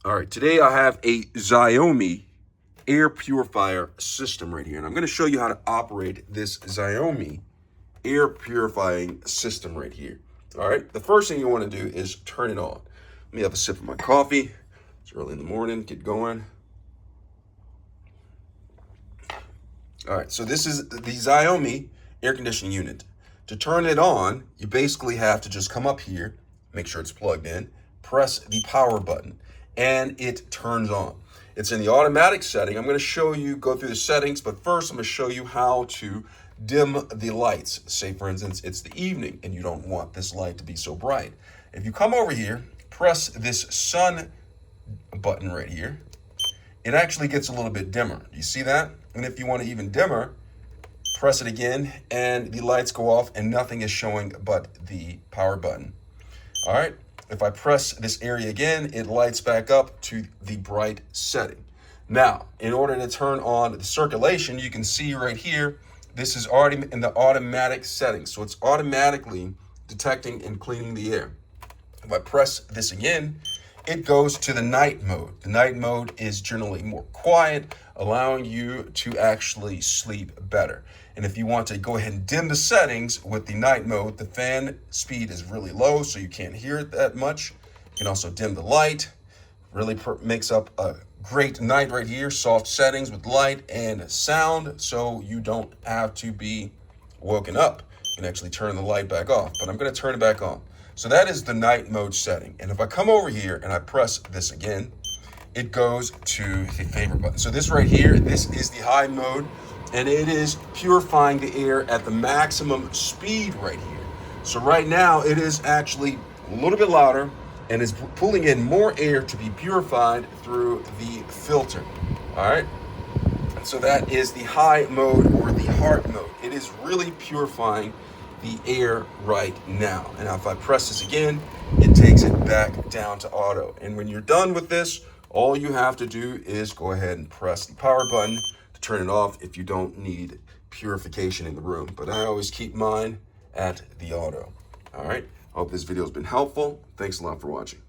All right, today I have a Xiaomi air purifier system right here, and I'm going to show you how to operate this Xiaomi air purifying system right here. All right, the first thing you want to do is turn it on. Let me have a sip of my coffee. It's early in the morning, get going. All right, so this is the Xiaomi air conditioning unit. To turn it on, you basically have to just come up here, make sure it's plugged in, press the power button, and it turns on. It's in the automatic setting. I'm going to show you, go through the settings, but first I'm going to show you how to dim the lights. Say, for instance, it's the evening and you don't want this light to be so bright. If you come over here, press this sun button right here, it actually gets a little bit dimmer. You see that? And if you want to even dimmer, press it again and the lights go off and nothing is showing but the power button. All right, if I press this area again, it lights back up to the bright setting. Now, in order to turn on the circulation, you can see right here, this is already in the automatic settings. So it's automatically detecting and cleaning the air. If I press this again, it goes to the night mode. The night mode is generally more quiet, allowing you to actually sleep better. And if you want to go ahead and dim the settings with the night mode, the fan speed is really low, so you can't hear it that much. You can also dim the light. Really makes up a great night right here. Soft settings with light and sound, so you don't have to be woken up. You can actually turn the light back off, but I'm going to turn it back on. So that is the night mode setting. And if I come over here and I press this again, it goes to the favorite button. So this right here, this is the high mode, and it is purifying the air at the maximum speed right here. So right now it is actually a little bit louder and is pulling in more air to be purified through the filter. All right. So that is the high mode or the heart mode. It is really purifying the air right now. And if I press this again, it takes it back down to auto. And when you're done with this, all you have to do is go ahead and press the power button to turn it off if you don't need purification in the room. But I always keep mine at the auto. All right. I hope this video has been helpful. Thanks a lot for watching.